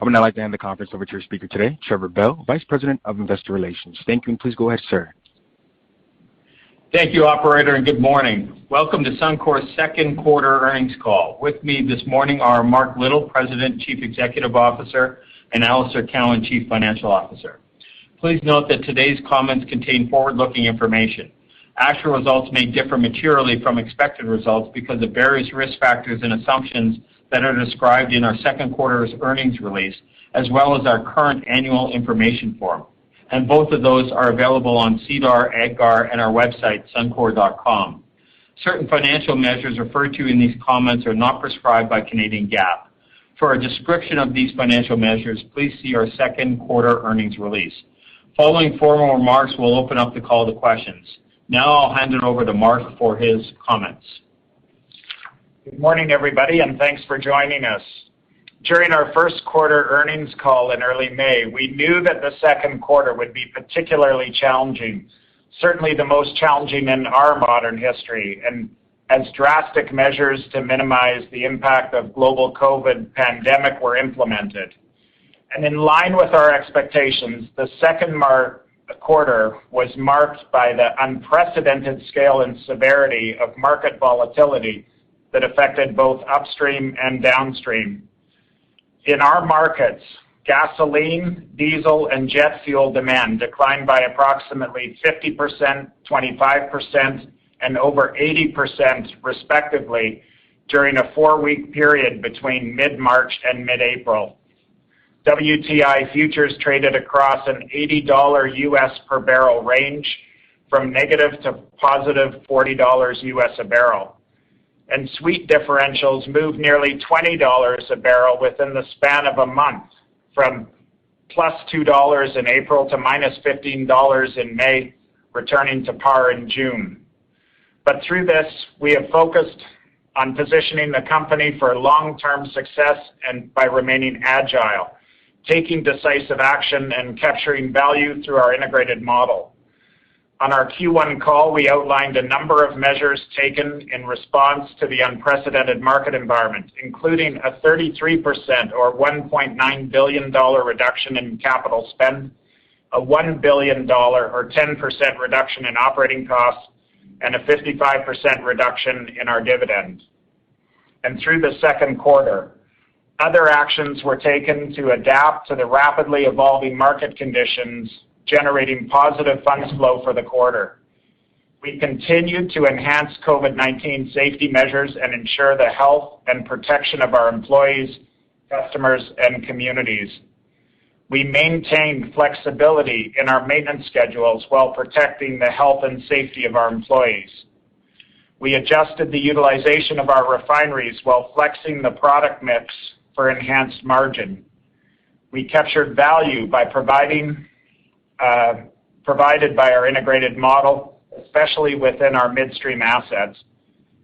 I would now like to hand the conference over to your speaker today, Trevor Bell, Vice President of Investor Relations. Thank you, and please go ahead, sir. Thank you, operator, and good morning. Welcome to Suncor's second quarter earnings call. With me this morning are Mark Little, President, Chief Executive Officer, and Alister Cowan, Chief Financial Officer. Please note that today's comments contain forward-looking information. Actual results may differ materially from expected results because of various risk factors and assumptions that are described in our second quarter's earnings release, as well as our current annual information form. And both of those are available on SEDAR, EDGAR, and our website, suncor.com. Certain financial measures referred to in these comments are not prescribed by Canadian GAAP. For a description of these financial measures, please see our second quarter earnings release. Following formal remarks, we'll open up the call to questions. Now I'll hand it over to Mark for his comments. Good morning, everybody, and thanks for joining us. During our first quarter earnings call in early May, we knew that the second quarter would be particularly challenging, certainly the most challenging in our modern history, and as drastic measures to minimize the impact of global COVID pandemic were implemented. And in line with our expectations, the second quarter was marked by the unprecedented scale and severity of market volatility that affected both upstream and downstream. In our markets, gasoline, diesel, and jet fuel demand declined by approximately 50%, 25%, and over 80% respectively during a 4-week period between mid-March and mid-April. WTI futures traded across an $80 US per barrel range from negative to positive $40 US a barrel. And sweet differentials moved nearly $20 a barrel within the span of a month, from plus $2 in April to minus $15 in May, returning to par in June. But through this, we have focused on positioning the company for long-term success and by remaining agile, taking decisive action and capturing value through our integrated model. On our Q1 call, we outlined a number of measures taken in response to the unprecedented market environment, including a 33% or $1.9 billion reduction in capital spend, a $1 billion or 10% reduction in operating costs, and a 55% reduction in our dividend. And through the second quarter, other actions were taken to adapt to the rapidly evolving market conditions, generating positive funds flow for the quarter. We continued to enhance COVID-19 safety measures and ensure the health and protection of our employees, customers, and communities. We maintained flexibility in our maintenance schedules while protecting the health and safety of our employees. We adjusted the utilization of our refineries while flexing the product mix for enhanced margin. We captured value by provided by our integrated model, especially within our midstream assets,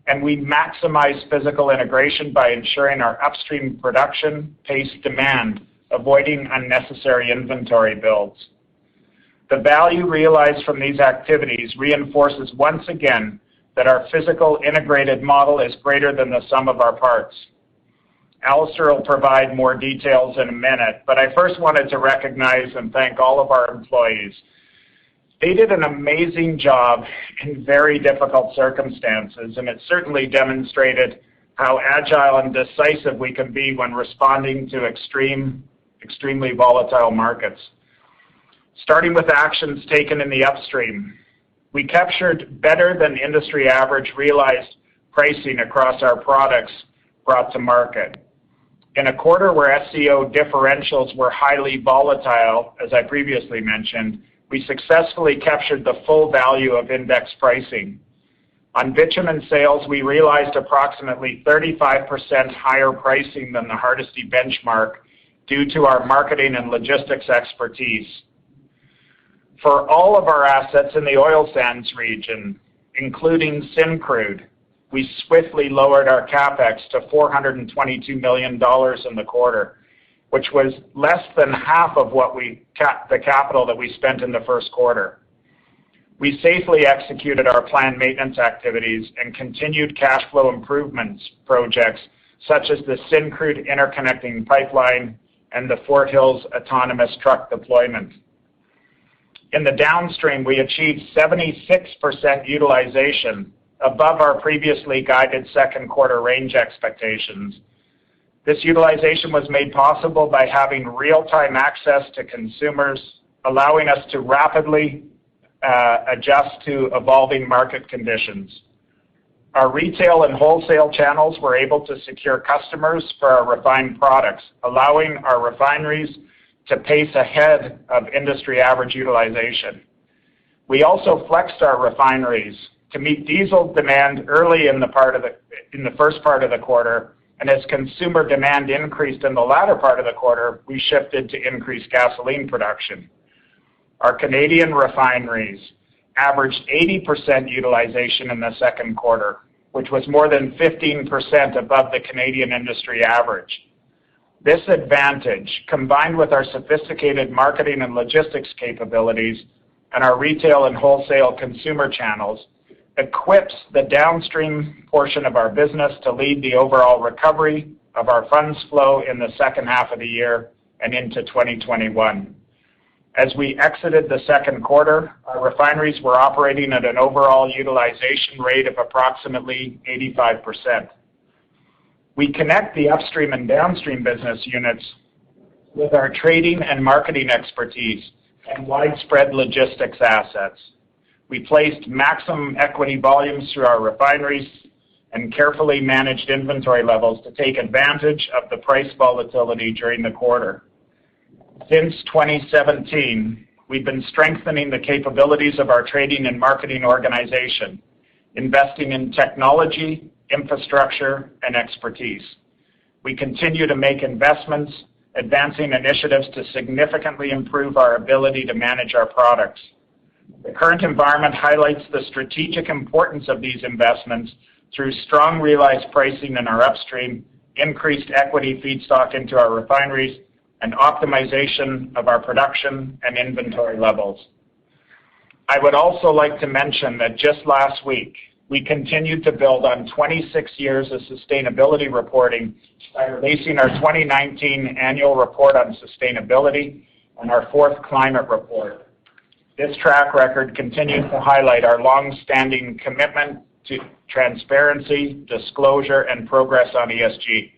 and we maximize physical integration by ensuring our upstream production paced demand, avoiding unnecessary inventory builds. The value realized from these activities reinforces once again that our physical integrated model is greater than the sum of our parts. Alister will provide more details in a minute, but I first wanted to recognize and thank all of our employees. They did an amazing job in very difficult circumstances, and it certainly demonstrated how agile and decisive we can be when responding to extremely volatile markets. Starting with actions taken in the upstream, we captured better than industry average realized pricing across our products brought to market. In a quarter where SCO differentials were highly volatile, as I previously mentioned, we successfully captured the full value of index pricing. On bitumen sales, we realized approximately 35% higher pricing than the Hardisty benchmark due to our marketing and logistics expertise. For all of our assets in the oil sands region, including Syncrude, we swiftly lowered our capex to $422 million in the quarter, which was less than half of what the capital that we spent in the first quarter. We safely executed our planned maintenance activities and continued cash flow improvements projects such as the Syncrude interconnecting pipeline and the Fort Hills autonomous truck deployment. In the downstream, we achieved 76% utilization, above our previously guided second quarter range expectations. This utilization was made possible by having real-time access to consumers, allowing us to rapidly adjust to evolving market conditions. Our retail and wholesale channels were able to secure customers for our refined products, allowing our refineries to pace ahead of industry average utilization. We also flexed our refineries to meet diesel demand early in the first part of the quarter, and as consumer demand increased in the latter part of the quarter, we shifted to increase gasoline production. Our Canadian refineries averaged 80% utilization in the second quarter, which was more than 15% above the Canadian industry average. This advantage, combined with our sophisticated marketing and logistics capabilities and our retail and wholesale consumer channels, equips the downstream portion of our business to lead the overall recovery of our funds flow in the second half of the year and into 2021. As we exited the second quarter, our refineries were operating at an overall utilization rate of approximately 85%. We connect the upstream and downstream business units with our trading and marketing expertise and widespread logistics assets. We placed maximum equity volumes through our refineries and carefully managed inventory levels to take advantage of the price volatility during the quarter. Since 2017, we've been strengthening the capabilities of our trading and marketing organization, investing in technology, infrastructure, and expertise. We continue to make investments, advancing initiatives to significantly improve our ability to manage our products. The current environment highlights the strategic importance of these investments through strong realized pricing in our upstream, increased equity feedstock into our refineries, and optimization of our production and inventory levels. I would also like to mention that just last week, we continued to build on 26 years of sustainability reporting by releasing our 2019 annual report on sustainability and our fourth climate report. This track record continues to highlight our long-standing commitment to transparency, disclosure, and progress on ESG.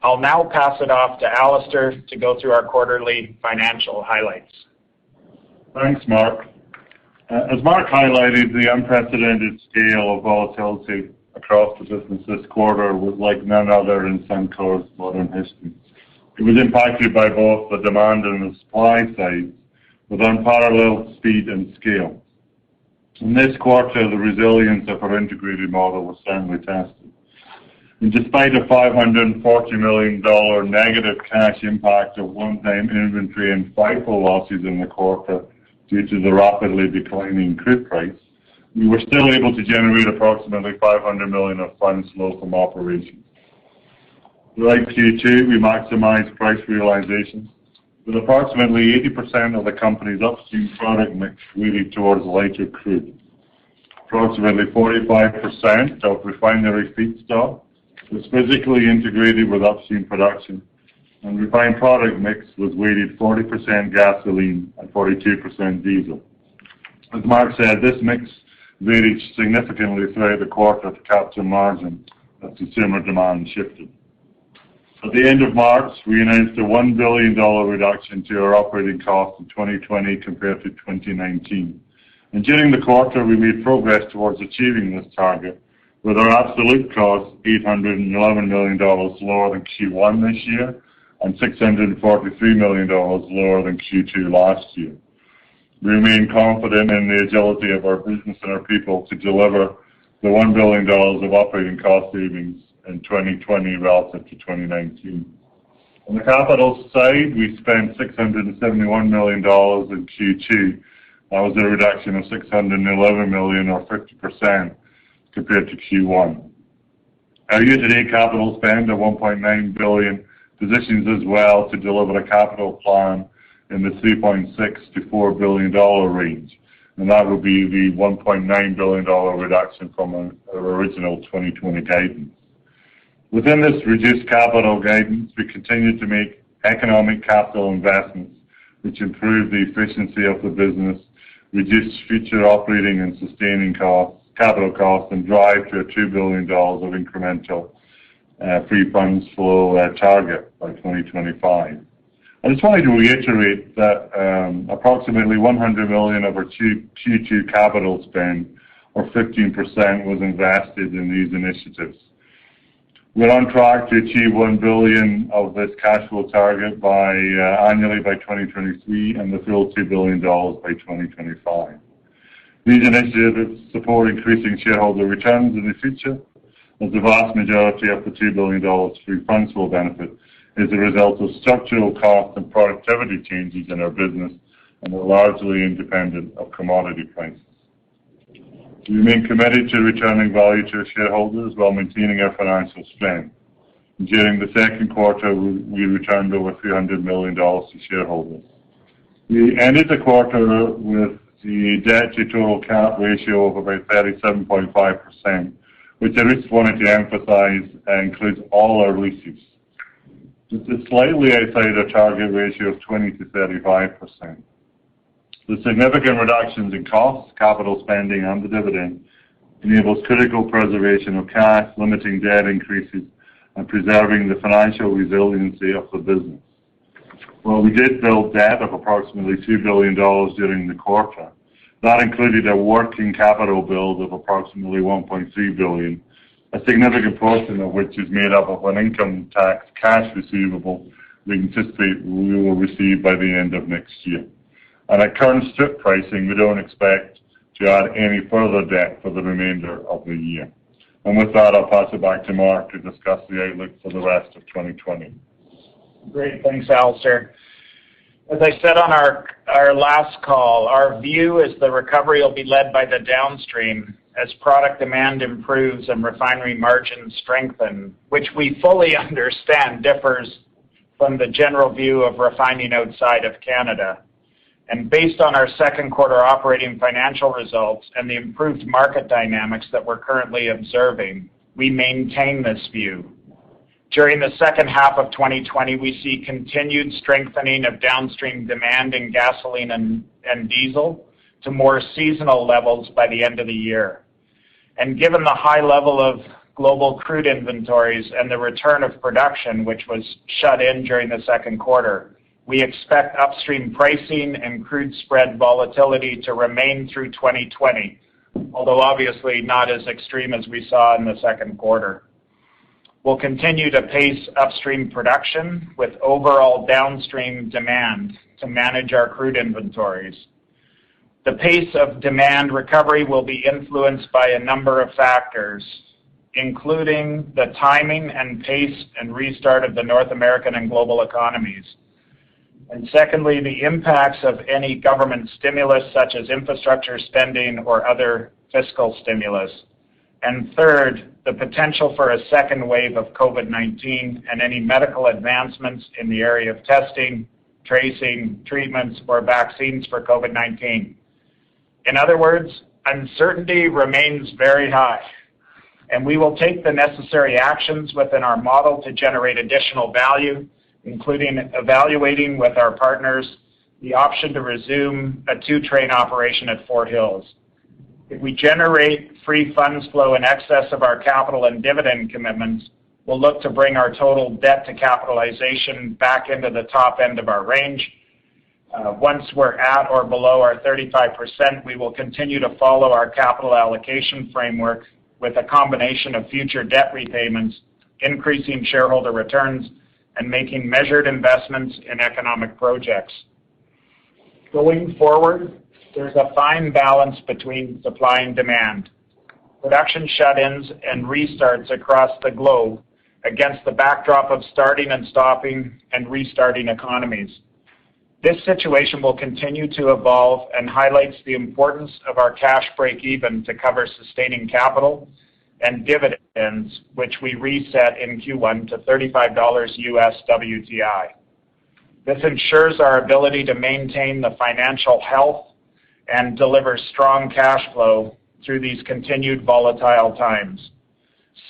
I'll now pass it off to Alister to go through our quarterly financial highlights. Thanks, Mark. As Mark highlighted, the unprecedented scale of volatility across the business this quarter was like none other in Suncor's modern history. It was impacted by both the demand and the supply side with unparalleled speed and scale. In this quarter, the resilience of our integrated model was certainly tested. And despite a $540 million negative cash impact of one-time inventory and FIFO losses in the quarter due to the rapidly declining crude price, we were still able to generate approximately $500 million of funds flow from operations. Throughout Q2, we maximized price realization, with approximately 80% of the company's upstream product mix weighted towards lighter crude. Approximately 45% of refinery feedstock was physically integrated with upstream production, and refined product mix was weighted 40% gasoline and 42% diesel. As Mark said, this mix varied significantly throughout the quarter to capture margin as consumer demand shifted. At the end of March, we announced a $1 billion reduction to our operating costs in 2020 compared to 2019. And during the quarter, we made progress towards achieving this target, with our absolute costs $811 million lower than Q1 this year and $643 million lower than Q2 last year. We remain confident in the agility of our business and our people to deliver the $1 billion of operating cost savings in 2020 relative to 2019. On the capital side, we spent $671 million in Q2. That was a reduction of $611 million or 50% compared to Q1. Our year-to-date capital spend of $1.9 billion positions us well to deliver a capital plan in the $3.6 to $4 billion range, and that will be the $1.9 billion reduction from our original 2020 guidance. Within this reduced capital guidance, we continue to make economic capital investments, which improve the efficiency of the business, reduce future operating and sustaining costs, capital costs, and drive to a $2 billion of incremental free funds flow target by 2025. I just wanted to reiterate that approximately $100 million of our Q2 capital spend, or 15%, was invested in these initiatives. We're on track to achieve $1 billion of this cash flow target annually by 2023 and the full $2 billion by 2025. These initiatives support increasing shareholder returns in the future, as the vast majority of the $2 billion free funds flow benefit is a result of structural cost and productivity changes in our business and are largely independent of commodity prices. We remain committed to returning value to our shareholders while maintaining our financial strength. During the second quarter, we returned over $300 million to shareholders. We ended the quarter with the debt to total cap ratio of about 37.5%, which I just wanted to emphasize includes all our leases. This is slightly outside our target ratio of 20 to 35%. The significant reductions in costs, capital spending, and the dividend enables critical preservation of cash, limiting debt increases, and preserving the financial resiliency of the business. Well, we did build debt of approximately $2 billion during the quarter. That included a working capital build of approximately $1.3 billion, a significant portion of which is made up of an income tax cash receivable we anticipate we will receive by the end of next year. And at current strip pricing, we don't expect to add any further debt for the remainder of the year. And with that, I'll pass it back to Mark to discuss the outlook for the rest of 2020. Great, thanks, Alister. As I said on our last call, our view is the recovery will be led by the downstream as product demand improves and refinery margins strengthen, which we fully understand differs from the general view of refining outside of Canada. And based on our second quarter operating financial results and the improved market dynamics that we're currently observing, we maintain this view. During the second half of 2020, we see continued strengthening of downstream demand in gasoline and diesel to more seasonal levels by the end of the year. And given the high level of global crude inventories and the return of production, which was shut in during the second quarter, we expect upstream pricing and crude spread volatility to remain through 2020, although obviously not as extreme as we saw in the second quarter. We'll continue to pace upstream production with overall downstream demand to manage our crude inventories. The pace of demand recovery will be influenced by a number of factors, including the timing and pace and restart of the North American and global economies. And secondly, the impacts of any government stimulus such as infrastructure spending or other fiscal stimulus. And third, the potential for a second wave of COVID-19 and any medical advancements in the area of testing, tracing, treatments, or vaccines for COVID-19. In other words, uncertainty remains very high, and we will take the necessary actions within our model to generate additional value, including evaluating with our partners the option to resume a 2-train operation at Fort Hills. If we generate free funds flow in excess of our capital and dividend commitments, we'll look to bring our total debt to capitalization back into the top end of our range. Once we're at or below our 35%, we will continue to follow our capital allocation framework with a combination of future debt repayments, increasing shareholder returns, and making measured investments in economic projects. Going forward, there's a fine balance between supply and demand, production shut-ins and restarts across the globe against the backdrop of starting and stopping and restarting economies. This situation will continue to evolve and highlights the importance of our cash break-even to cover sustaining capital and dividends, which we reset in Q1 to $35 US WTI. This ensures our ability to maintain the financial health and deliver strong cash flow through these continued volatile times.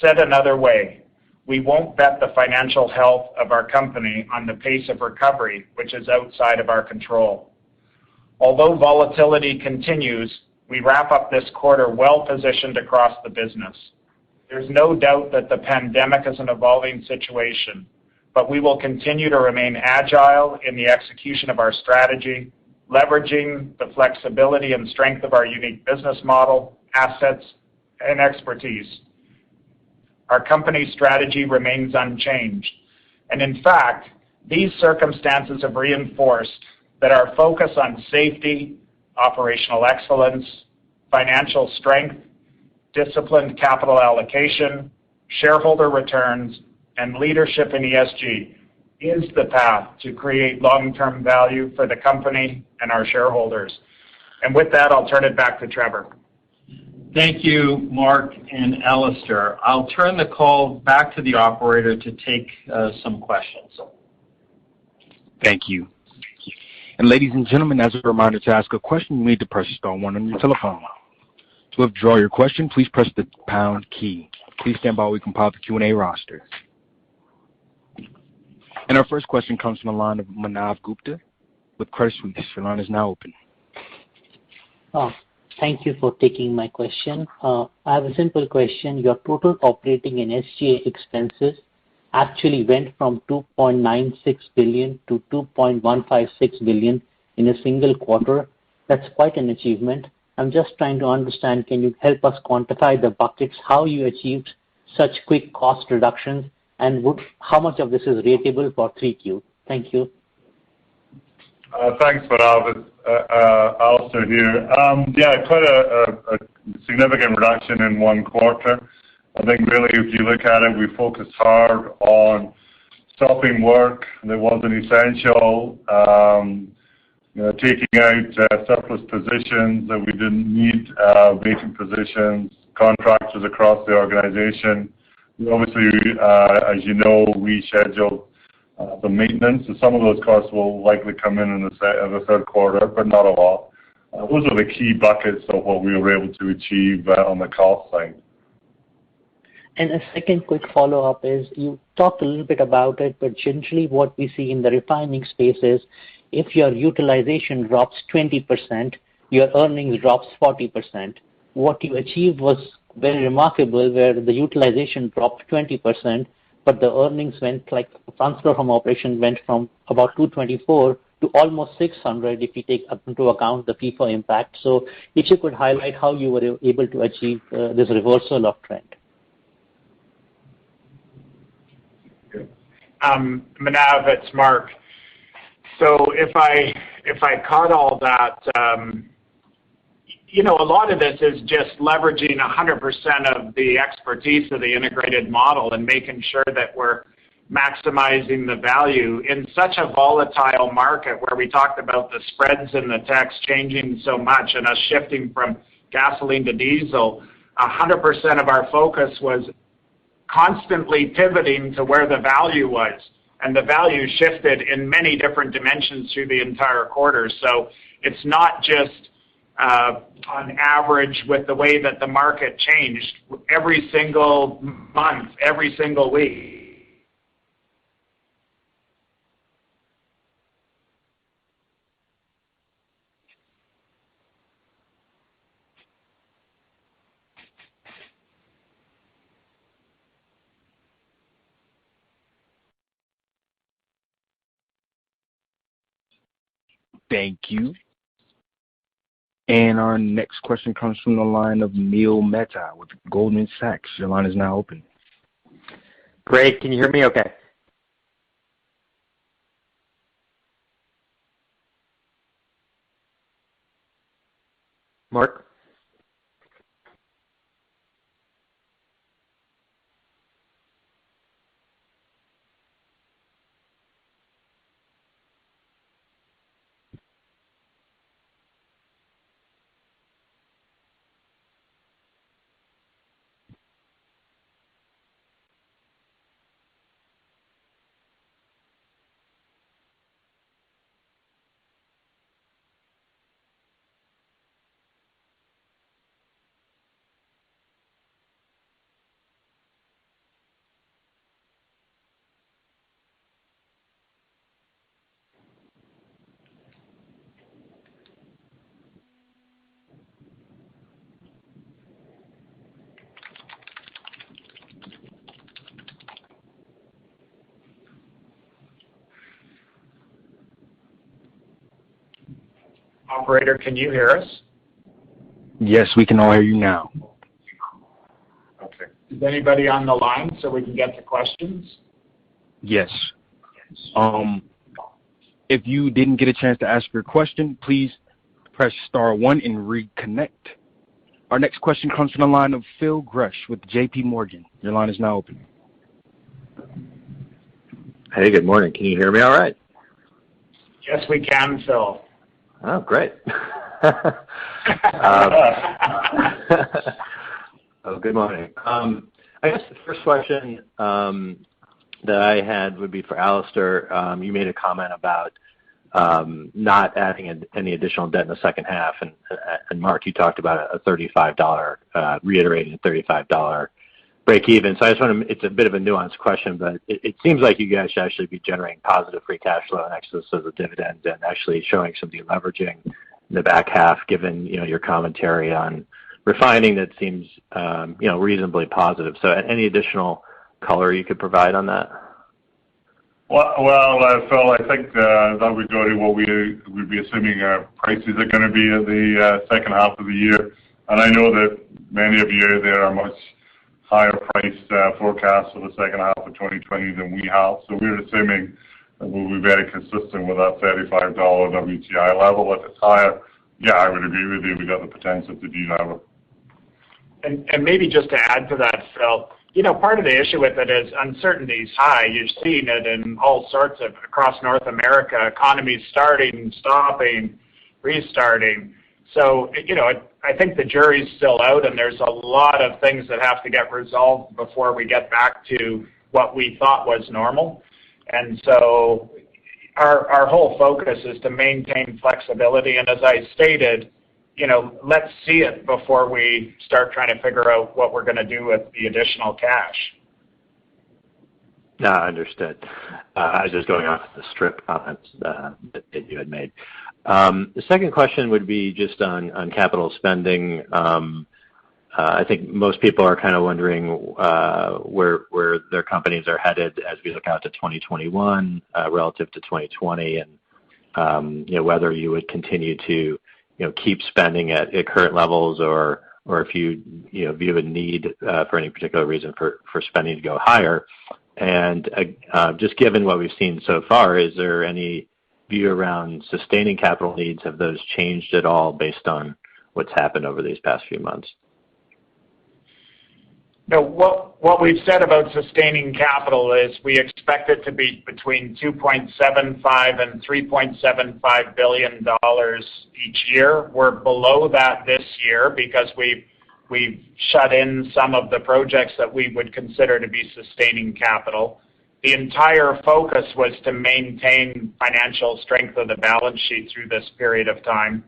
Said another way, We won't bet the financial health of our company on the pace of recovery, which is outside of our control. Although volatility continues, we wrap up this quarter well-positioned across the business. There's no doubt that the pandemic is an evolving situation, but we will continue to remain agile in the execution of our strategy, leveraging the flexibility and strength of our unique business model, assets, and expertise. Our company's strategy remains unchanged. And in fact, these circumstances have reinforced that our focus on safety, operational excellence, financial strength, disciplined capital allocation, shareholder returns, and leadership in ESG is the path to create long-term value for the company and our shareholders. And with that, I'll turn it back to Trevor. Thank you, Mark and Alistair. I'll turn the call back to the operator to take some questions. Thank you. And ladies and gentlemen, as a reminder, to ask a question, you need to press star one on your telephone. To withdraw your question, please press the pound key. Please stand by while we compile the Q&A roster. And our first question comes from the line of Manav Gupta with Credit Suisse. Your line is now open. Thank you for taking my question. I have a simple question. Your total operating and SG&A expenses actually went from $2.96 billion to $2.156 billion in a single quarter. That's quite an achievement. I'm just trying to understand, can you help us quantify the buckets, how you achieved such quick cost reductions, and how much of this is rateable for 3Q? Thank you. Thanks, Manav. Alistair here. Quite a significant reduction in one quarter. I think really if you look at it, we focused hard on stopping work that wasn't essential, taking out surplus positions that we didn't need, vacant positions, contractors across the organization. Obviously, as you know, we scheduled the maintenance, so some of those costs will likely come in the third quarter, but not a lot. Those are the key buckets of what we were able to achieve on the cost side. And a second quick follow-up is, you talked a little bit about it, but generally what we see in the refining space is if your utilization drops 20%, your earnings drops 40%. What you achieved was very remarkable, where the utilization dropped 20%, but the earnings went, like transfer from operation went from about 224 to almost 600 if you take into account the FIFO impact. So if you could highlight how you were able to achieve this reversal of trend. Manav, it's Mark. So if I caught all that, a lot of this is just leveraging 100% of the expertise of the integrated model and making sure that we're maximizing the value in such a volatile market where we talked about the spreads and the text changing so much and us shifting from gasoline to diesel. 100% of our focus was constantly pivoting to where the value was, and the value shifted in many different dimensions through the entire quarter. So it's not just on average with the way that the market changed every single month, every single week. Thank you. And our next question comes from the line of Neil Mehta with Goldman Sachs. Your line is now open. Great. Can you hear me okay? Mark? Operator, can you hear us? Yes, we can all hear you now. Okay. Is anybody on the line so we can get to questions? Yes. If you didn't get a chance to ask your question, please press star 1 and reconnect. Our next question comes from the line of Phil Gresh with J.P. Morgan. Your line is now open. Hey, good morning. Can you hear me all right? Yes, we can, Phil. Oh, great. Good morning. I guess the first question that I had would be for Alister. You made a comment about not adding any additional debt in the second half, and Mark, you talked about a $35, reiterating a $35 break even. So I just want to, it's a bit of a nuanced question, but it seems like you guys should actually be generating positive free cash flow in excess of the dividend and actually showing some deleveraging in the back half, given your commentary on refining that seems reasonably positive. So any additional color you could provide on that? Well, Phil, I think that would go to what we'd be assuming our prices are going to be at the second half of the year. And I know that many of you there are much higher price forecasts for the second half of 2020 than we have. So we're assuming that we'll be very consistent with that $35 WTI level. If it's higher, yeah, I would agree with you. We've got the potential to delever. And maybe just to add to that, Phil, part of the issue with it is uncertainty is high. You're seeing it in all sorts of across North America, economies starting, stopping, restarting. So, I think the jury's still out, and there's a lot of things that have to get resolved before we get back to what we thought was normal. And so our whole focus is to maintain flexibility. And as I stated, let's see it before we start trying to figure out what we're going to do with the additional cash. No, understood. I was just going off the strip comments that you had made. The second question would be just on capital spending. I think most people are kind of wondering where their companies are headed as we look out to 2021 relative to 2020, and whether you would continue to keep spending at current levels, or if you view a need for any particular reason for spending to go higher. And just given what we've seen so far, is there any view around sustaining capital needs? Have those changed at all based on what's happened over these past few months? No, what we've said about sustaining capital is we expect it to be between $2.75 and $3.75 billion each year. We're below that this year because we've shut in some of the projects that we would consider to be sustaining capital. The entire focus was to maintain financial strength of the balance sheet through this period of time.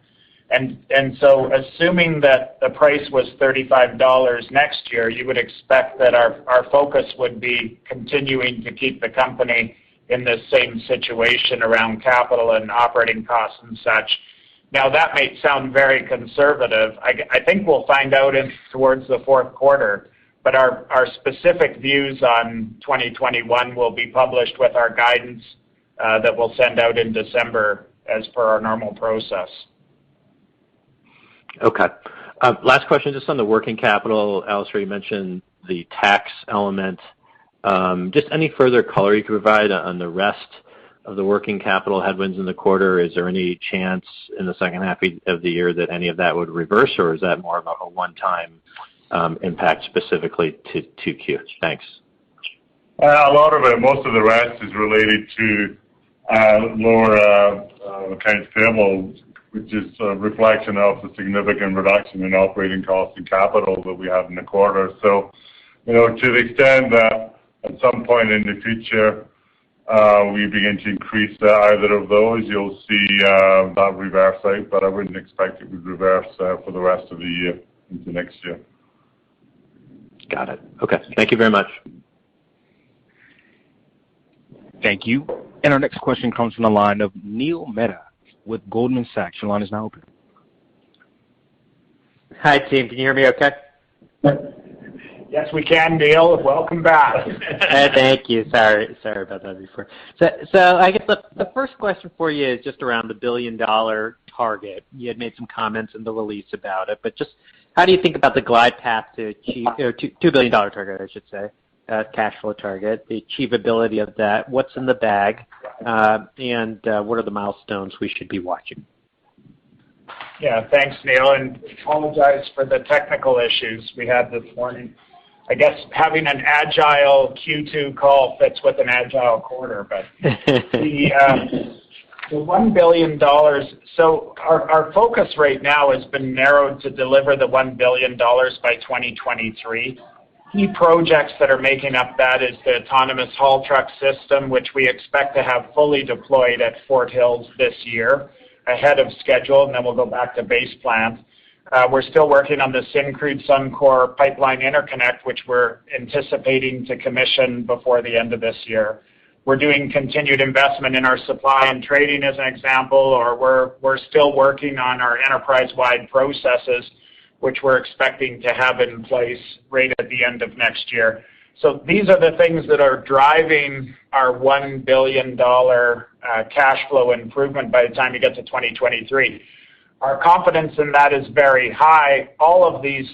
And so assuming that the price was $35 next year, you would expect that our focus would be continuing to keep the company in the same situation around capital and operating costs and such. Now, that may sound very conservative. I think we'll find out towards the fourth quarter, but our specific views on 2021 will be published with our guidance that we'll send out in December as per our normal process. Okay. Last question, just on the working capital. Alister, you mentioned the tax element. Just any further color you could provide on the rest of the working capital headwinds in the quarter? Is there any chance in the second half of the year that any of that would reverse, or is that more of a one-time impact specifically to 2Q? Thanks. A lot of it, most of the rest is related to lower accounts payable, which is a reflection of the significant reduction in operating costs and capital that we have in the quarter. So, to the extent that at some point in the future we begin to increase either of those, you'll see that reverse out, but I wouldn't expect it would reverse for the rest of the year into next year. Got it. Okay. Thank you very much. Thank you. And our next question comes from the line of Neil Mehta with Goldman Sachs. Your line is now open. Hi, team. Can you hear me okay? Yes, we can, Neil. Welcome back. Thank you. Sorry about that before. So I guess the first question for you is just around the $1 billion target. You had made some comments in the release about it, but just how do you think about the glide path to achieve $2 billion target, I should say, cash flow target, the achievability of that, what's in the bag, and what are the milestones we should be watching? Yeah, thanks, Neil, and apologize for the technical issues we had this morning. I guess having an agile Q2 call fits with an agile quarter, but the $1 billion, so our focus right now has been narrowed to deliver the $1 billion by 2023. Key projects that are making up that is the autonomous haul truck system, which we expect to have fully deployed at Fort Hills this year, ahead of schedule, and then we'll go back to base plant. We're still working on the Syncrude Suncor pipeline interconnect, which we're anticipating to commission before the end of this year. We're doing continued investment in our supply and trading as an example, or we're still working on our enterprise-wide processes, which we're expecting to have in place right at the end of next year. So these are the things that are driving our $1 billion cash flow improvement by the time you get to 2023. Our confidence in that is very high. All of these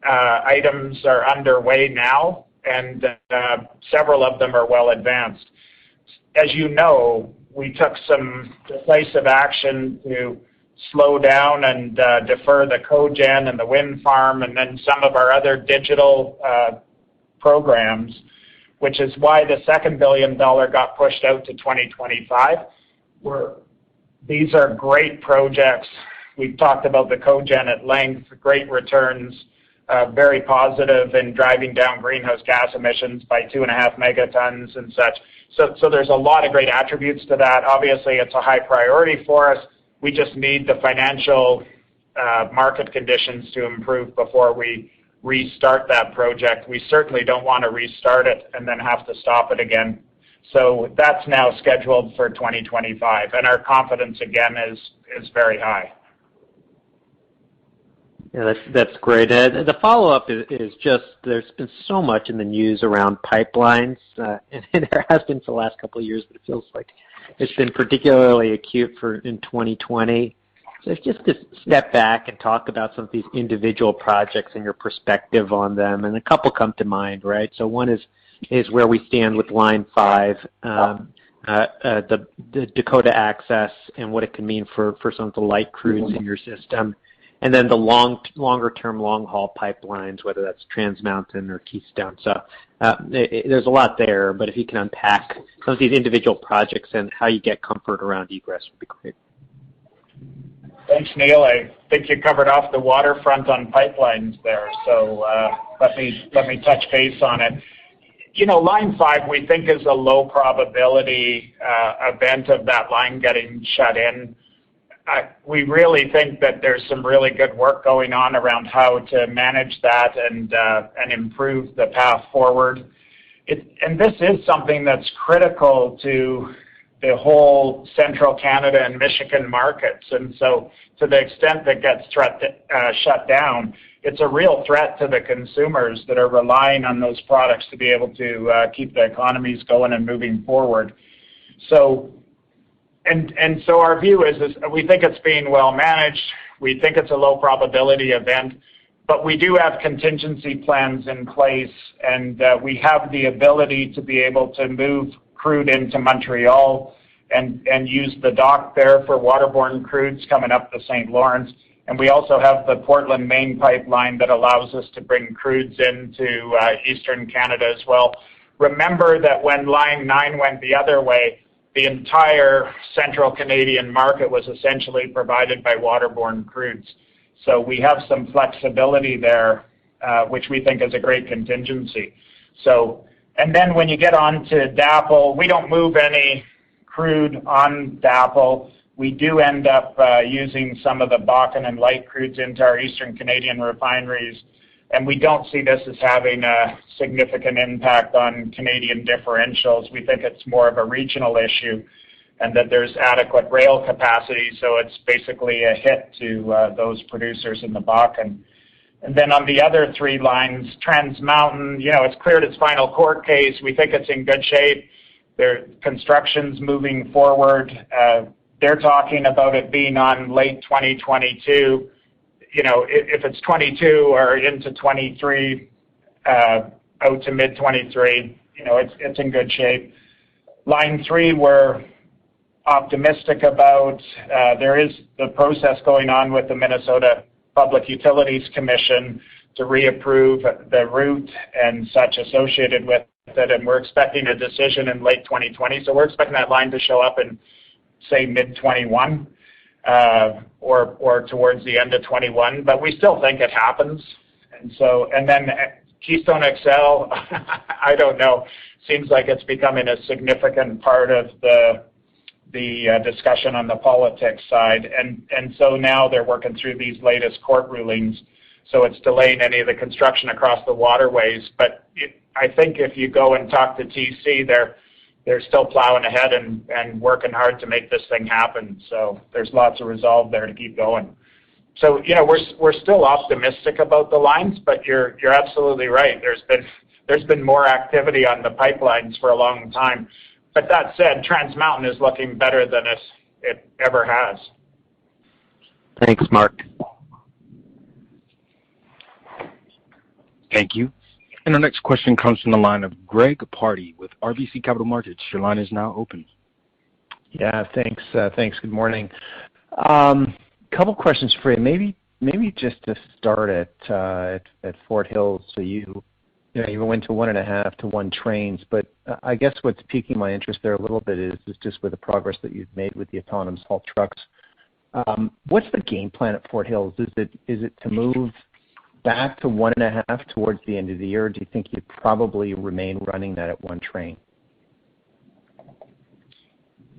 items are underway now, and several of them are well advanced. As you know, we took some decisive action to slow down and defer the cogen and the wind farm and then some of our other digital programs, which is why the second $1 billion got pushed out to 2025. These are great projects. We've talked about the cogen at length, great returns, very positive in driving down greenhouse gas emissions by 2.5 megatons and such. So there's a lot of great attributes to that. Obviously, it's a high priority for us. We just need the financial market conditions to improve before we restart that project. We certainly don't want to restart it and then have to stop it again. So that's now scheduled for 2025, and our confidence again is very high. Yeah, that's great. The follow-up is just there's been so much in the news around pipelines, and there has been for the last couple of years, but it feels like it's been particularly acute in 2020. So just to step back and talk about some of these individual projects and your perspective on them, and a couple come to mind, right? So one is where we stand with Line 5, the Dakota Access, and what it can mean for some of the light crudes in your system. And then the longer-term long-haul pipelines, whether that's Trans Mountain or Keystone. So there's a lot there, but if you can unpack some of these individual projects and how you get comfort around egress would be great. Thanks, Neil. I think you covered off the waterfront on pipelines there, so let me touch base on it. You know, Line 5 we think is a low probability event of that line getting shut in. We really think that there's some really good work going on around how to manage that and improve the path forward. And this is something that's critical to the whole central Canada and Michigan markets. And so to the extent that gets shut down, it's a real threat to the consumers that are relying on those products to be able to keep the economies going and moving forward. So our view is we think it's being well managed. We think it's a low probability event, but we do have contingency plans in place, and we have the ability to be able to move crude into Montreal and use the dock there for waterborne crudes coming up the St. Lawrence. And we also have the Portland Main pipeline that allows us to bring crudes into Eastern Canada as well. Remember that when Line 9 went the other way, the entire central Canadian market was essentially provided by waterborne crudes. So we have some flexibility there, which we think is a great contingency. So, and then when you get on to DAPL, we don't move any crude on DAPL. We do end up using some of the Bakken and light crudes into our Eastern Canadian refineries, and we don't see this as having a significant impact on Canadian differentials. We think it's more of a regional issue and that there's adequate rail capacity, so it's basically a hit to those producers in the Bakken. And then on the other three lines, Trans Mountain, you know, it's cleared its final court case. We think it's in good shape. Construction's moving forward. they're talking about it being on late 2022. If it's 22 or into 23, out to mid 23, it's in good shape. Line 3, we're optimistic about. There is the process going on with the Minnesota Public Utilities Commission to reapprove the route and such associated with it, and we're expecting a decision in late 2020. So we're expecting that line to show up in, say, mid-21 or towards the end of 21, but we still think it happens. And then Keystone XL, I don't know, seems like it's becoming a significant part of the discussion on the politics side, and so now they're working through these latest court rulings, so it's delaying any of the construction across the waterways. But I think if you go and talk to TC, they're still plowing ahead and working hard to make this thing happen. So there's lots of resolve there to keep going. So we're still optimistic about the lines, but you're absolutely right. There's been more activity on the pipelines for a long time. But that said, Trans Mountain is looking better than it ever has. Thanks, Mark. Thank you. And our next question comes from the line of Greg Pardy with RBC Capital Markets. Your line is now open. Yeah, thanks. Good morning. Couple questions for you. Maybe just to start at Fort Hills. So you went to 1.5 to 1 trains, but I guess what's piquing my interest there a little bit is just with the progress that you've made with the autonomous haul trucks. What's the game plan at Fort Hills? Is it to move back to 1.5 towards the end of the year? Or do you think you'd probably remain running that at 1 train?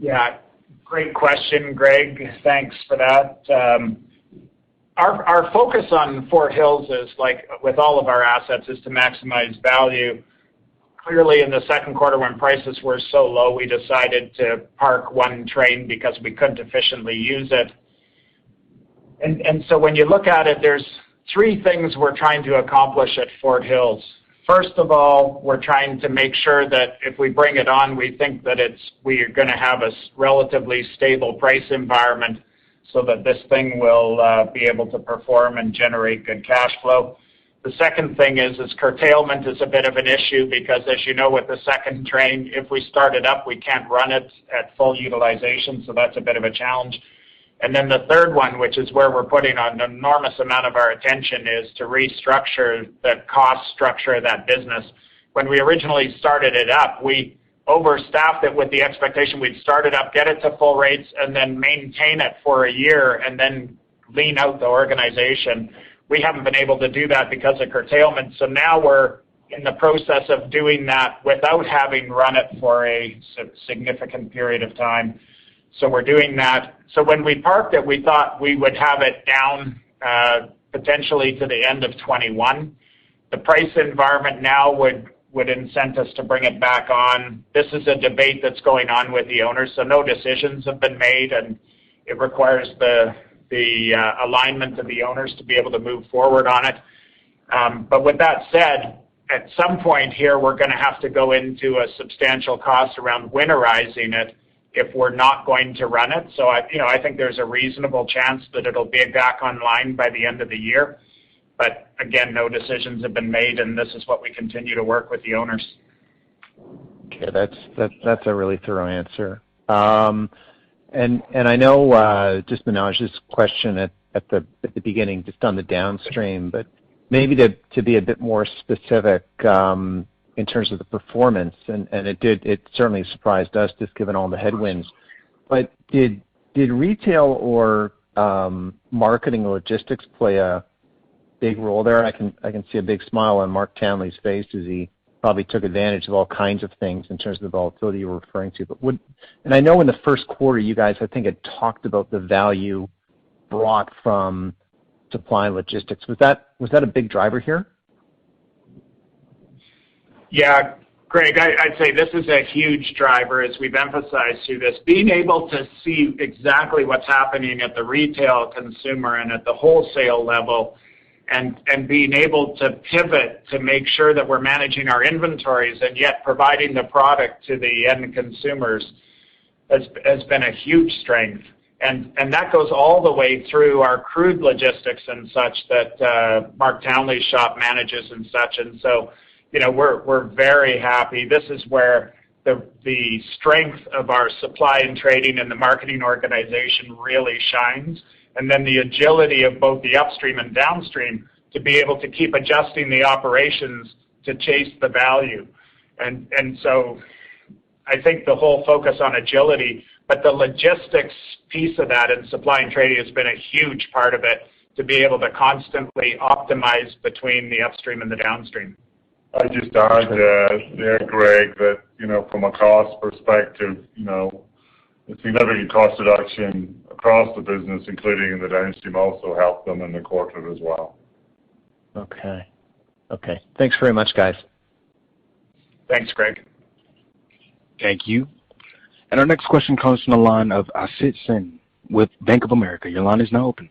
Yeah, great question, Greg. Thanks for that. Our focus on Fort Hills is, like with all of our assets, is to maximize value. Clearly, in the second quarter when prices were so low, we decided to park 1 train because we couldn't efficiently use it. And so when you look at it, there's 3 things we're trying to accomplish at Fort Hills. First of all, we're trying to make sure that if we bring it on, we think that we are going to have a relatively stable price environment so that this thing will be able to perform and generate good cash flow. The second thing is curtailment is a bit of an issue because, as you know, with the second train, if we start it up, we can't run it at full utilization, so that's a bit of a challenge. And then the third one, which is where we're putting an enormous amount of our attention, is to restructure the cost structure of that business. When we originally started it up, we overstaffed it with the expectation we'd start it up, get it to full rates, and then maintain it for a year and then lean out the organization. We haven't been able to do that because of curtailment, so now we're in the process of doing that without having run it for a significant period of time. So we're doing that. So when we parked it, we thought we would have it down potentially to the end of 21. The price environment now would incent us to bring it back on. This is a debate that's going on with the owners, so no decisions have been made, and it requires the alignment of the owners to be able to move forward on it. But with that said, at some point here, we're going to have to go into a substantial cost around winterizing it if we're not going to run it. So I think there's a reasonable chance that it'll be back online by the end of the year. But again, no decisions have been made, and this is what we continue to work with the owners. Okay, that's a really thorough answer. And I know just Manoj's question at the beginning, just on the downstream, but maybe to be a bit more specific in terms of the performance, and it certainly surprised us just given all the headwinds. But did retail or marketing logistics play a big role there? I can see a big smile on Mark Townley's face as he probably took advantage of all kinds of things in terms of the volatility you were referring to. But and I know in the first quarter you guys, I think, had talked about the value brought from supply and logistics. Was that a big driver here? Yeah, Greg, I'd say this is a huge driver, as we've emphasized through this. Being able to see exactly what's happening at the retail consumer and at the wholesale level, and being able to pivot to make sure that we're managing our inventories and yet providing the product to the end consumers has been a huge strength. And that goes all the way through our crude logistics and such that Mark Townley's shop manages and such. And so, we're very happy. This is where the strength of our supply and trading and the marketing organization really shines. And then the agility of both the upstream and downstream to be able to keep adjusting the operations to chase the value. And so I think the whole focus on agility, but the logistics piece of that and supply and trading has been a huge part of it to be able to constantly optimize between the upstream and the downstream. I just add there, Greg, that, from a cost perspective, a significant cost reduction across the business, including in the downstream, also helped them in the quarter as well. Okay. Thanks very much, guys. Thanks, Greg. Thank you. And our next question comes from the line of Asit Sen with Bank of America. Your line is now open.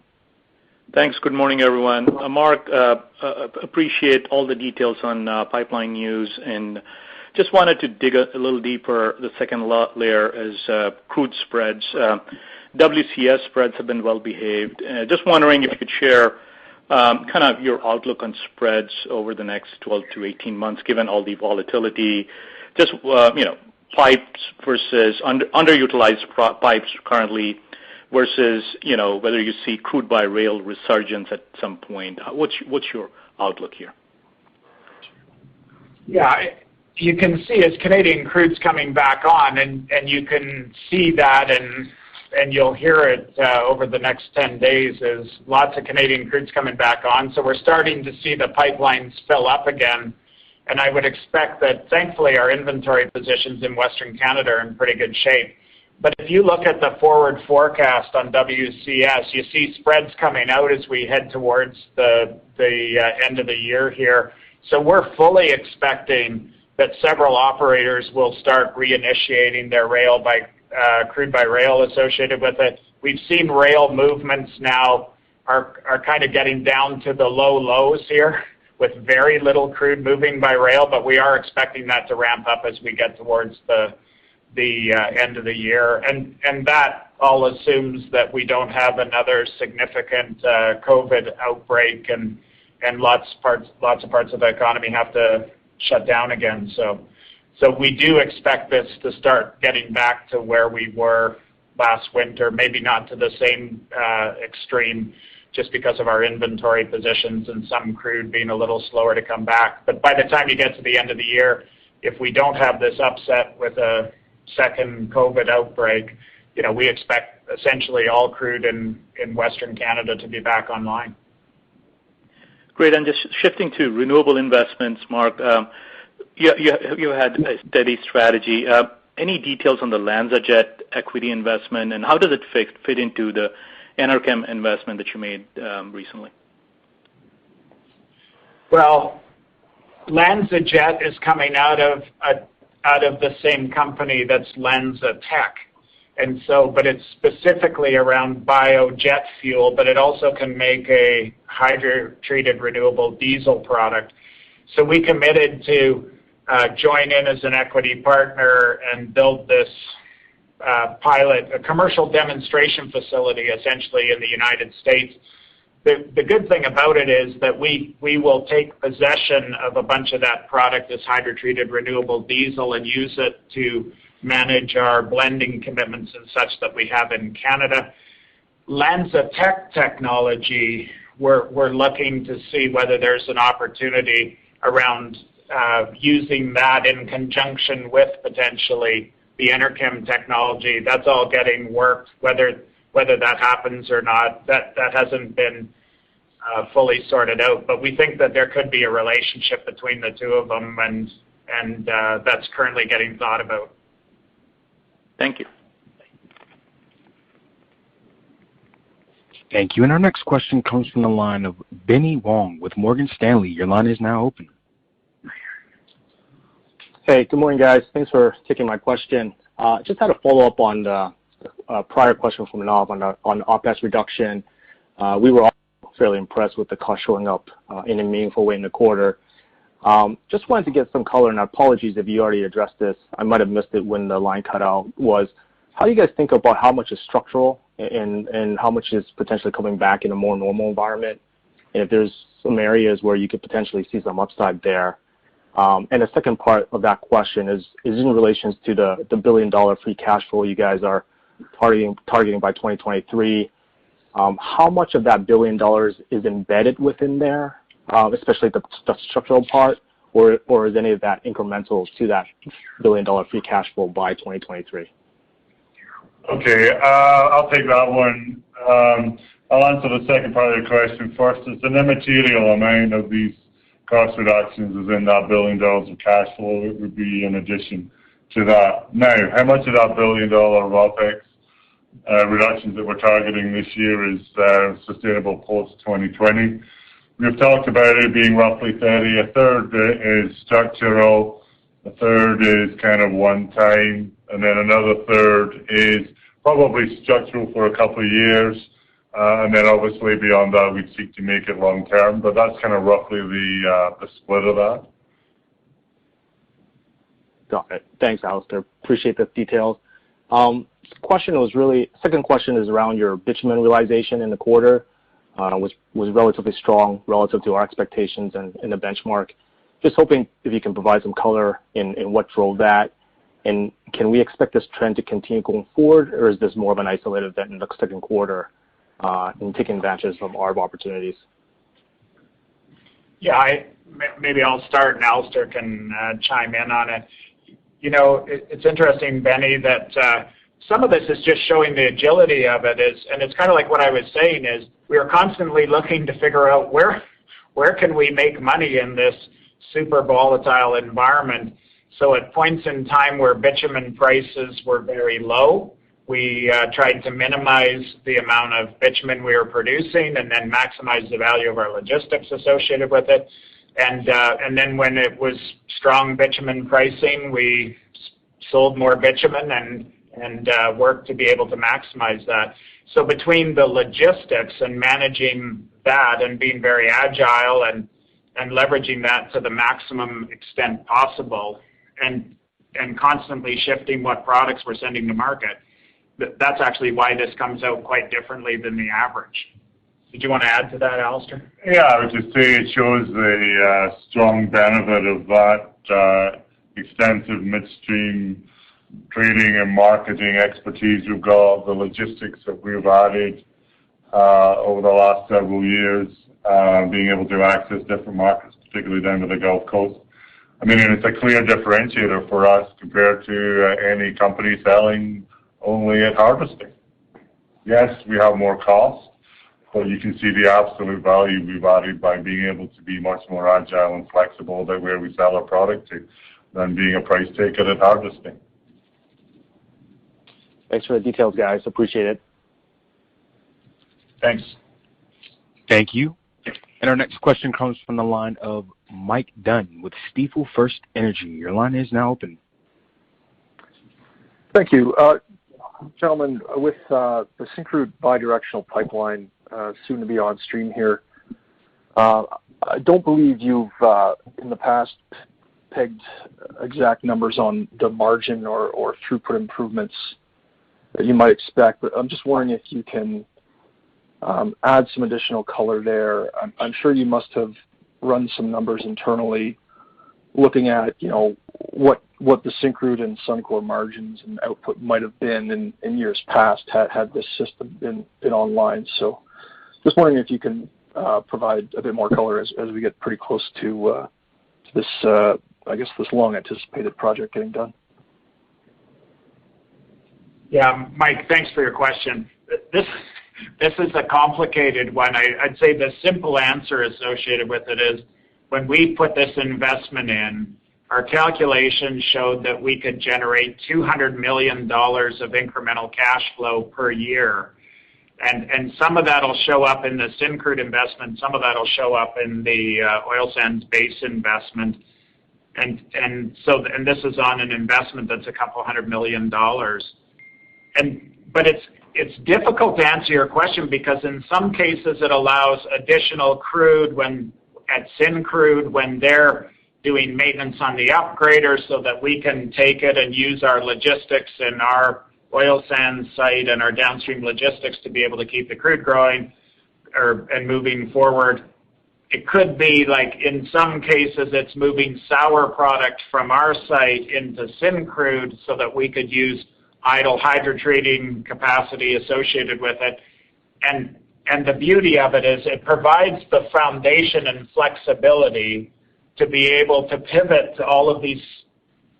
Thanks. Good morning, everyone. Mark, appreciate all the details on pipeline news, and just wanted to dig a little deeper. The second layer is crude spreads. WCS spreads have been well behaved. Just wondering if you could share kind of your outlook on spreads over the next 12 to 18 months, given all the volatility. Just pipes versus underutilized pipes currently, versus whether you see crude by rail resurgence at some point. What's your outlook here? Yeah, you can see as Canadian crude's coming back on, and you can see that, and you'll hear it over the next 10 days, is lots of Canadian crude's coming back on. So we're starting to see the pipelines fill up again, and I would expect that, thankfully, our inventory positions in Western Canada are in pretty good shape. But if you look at the forward forecast on WCS, you see spreads coming out as we head towards the end of the year here. So we're fully expecting that several operators will start reinitiating their crude by rail associated with it. We've seen rail movements now are kind of getting down to the low lows here, with very little crude moving by rail, but we are expecting that to ramp up as we get towards the end of the year, and that all assumes that we don't have another significant COVID outbreak and lots of parts of the economy have to shut down again. So we do expect this to start getting back to where we were last winter, maybe not to the same extreme, just because of our inventory positions and some crude being a little slower to come back. But by the time you get to the end of the year, if we don't have this upset with a second COVID outbreak, we expect essentially all crude in Western Canada to be back online. Great. And just shifting to renewable investments, Mark, you had a steady strategy. Any details on the LanzaJet equity investment, and how does it fit into the Enerkem investment that you made recently? Well, LanzaJet is coming out of the same company that's LanzaTech. And so, but it's specifically around biojet fuel, but it also can make a hydro-treated renewable diesel product. So we committed to join in as an equity partner and build this a commercial demonstration facility, essentially, in the United States. The good thing about it is that we will take possession of a bunch of that product, this hydro-treated renewable diesel, and use it to manage our blending commitments and such that we have in Canada. LanzaTech technology, we're looking to see whether there's an opportunity around using that in conjunction with potentially the Enerkem technology. That's all getting worked. Whether that happens or not, that hasn't been fully sorted out. But we think that there could be a relationship between the two of them, and that's currently getting thought about. Thank you. Thank you. And our next question comes from the line of Benny Wong with Morgan Stanley. Your line is now open. Hey, good morning, guys. Thanks for taking my question. Just had a follow-up on the prior question from Nav on OPEX reduction. We were all fairly impressed with the cost showing up in a meaningful way in the quarter. Just wanted to get some color, and apologies if you already addressed this. I might have missed it when the line cut out. How do you guys think about how much is structural and how much is potentially coming back in a more normal environment, and if there's some areas where you could potentially see some upside there. And the second part of that question is in relation to the $1 billion free cash flow you guys are targeting by 2023. How much of that $1 billion is embedded within there, especially the structural part, or is any of that incremental to that $1 billion free cash flow by 2023? Okay, I'll take that one. I'll answer the second part of the question first. It's an immaterial amount of these cost reductions is in that $1 billion of cash flow. It would be in addition to that. Now, how much of that $1 billion of OPEX reductions that we're targeting this year is sustainable post-2020? We've talked about it being roughly 30. A third is structural, a third is kind of one time, and then another third is probably structural for a couple of years. And then obviously beyond that, we'd seek to make it long term, but that's kind of roughly the split of that. Got it. Thanks, Alister. Appreciate the details. Second question is around your bitumen realization in the quarter, which was relatively strong relative to our expectations and in the benchmark. Just hoping if you can provide some color in what drove that, and can we expect this trend to continue going forward, or is this more of an isolated event in the second quarter? And taking advantage of ARB opportunities? Yeah, maybe I'll start and Alister can chime in on it. You know, it's interesting, Benny, that some of this is just showing the agility of it, and it's kind of like what I was saying is we are constantly looking to figure out where can we make money in this super volatile environment. So at points in time where bitumen prices were very low, we tried to minimize the amount of bitumen we were producing and then maximize the value of our logistics associated with it. And then when it was strong bitumen pricing, we sold more bitumen and worked to be able to maximize that. So between the logistics and managing that and being very agile and leveraging that to the maximum extent possible and constantly shifting what products we're sending to market, that's actually why this comes out quite differently than the average. Did you want to add to that, Alister? Yeah, I would just say it shows the strong benefit of that extensive midstream trading and marketing expertise we've got, the logistics that we've added over the last several years, being able to access different markets, particularly down to the Gulf Coast. I mean, it's a clear differentiator for us compared to any company selling only at harvesting. Yes, we have more cost, but you can see the absolute value we've added by being able to be much more agile and flexible about where we sell our product to than being a price taker at harvesting. Thanks for the details, guys. Appreciate it. Thanks. Thank you. And our next question comes from the line of Mike Dunn with Stifel First Energy. Your line is now open. Thank you. Gentlemen, with the Syncrude bidirectional pipeline soon to be on stream here, I don't believe you've in the past pegged exact numbers on the margin or throughput improvements that you might expect, but I'm just wondering if you can add some additional color there. I'm sure you must have run some numbers internally looking at, you know, what the Syncrude and Suncor margins and output might have been in years past had this system been online. So just wondering if you can provide a bit more color as we get pretty close to this, I guess, this long-anticipated project getting done. Yeah, Mike, thanks for your question. This is a complicated one. I'd say the simple answer associated with it is when we put this investment in, our calculations showed that we could generate $200 million of incremental cash flow per year. And some of that will show up in the Syncrude investment, some of that will show up in the oil sands base investment. And this is on an investment that's a couple $100 million. But it's difficult to answer your question because in some cases it allows additional crude at Syncrude when they're doing maintenance on the upgrader so that we can take it and use our logistics and our oil sands site and our downstream logistics to be able to keep the crude growing and moving forward. It could be like in some cases it's moving sour product from our site into Syncrude so that we could use idle hydrotreating capacity associated with it. And the beauty of it is it provides the foundation and flexibility to be able to pivot to all of these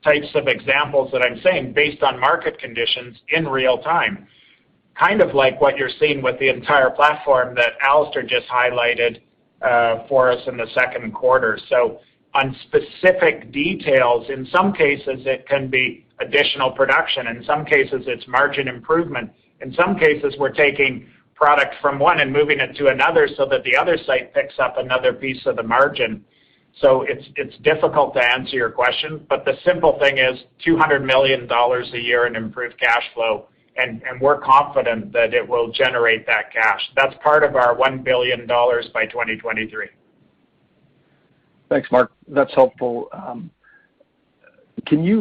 types of examples that I'm saying based on market conditions in real time. Kind of like what you're seeing with the entire platform that Alister just highlighted for us in the second quarter. So on specific details, in some cases it can be additional production. In some cases it's margin improvement. In some cases we're taking product from one and moving it to another so that the other site picks up another piece of the margin. So it's difficult to answer your question, but the simple thing is $200 million a year in improved cash flow, and we're confident that it will generate that cash. That's part of our $1 billion by 2023. Thanks, Mark. That's helpful. Can you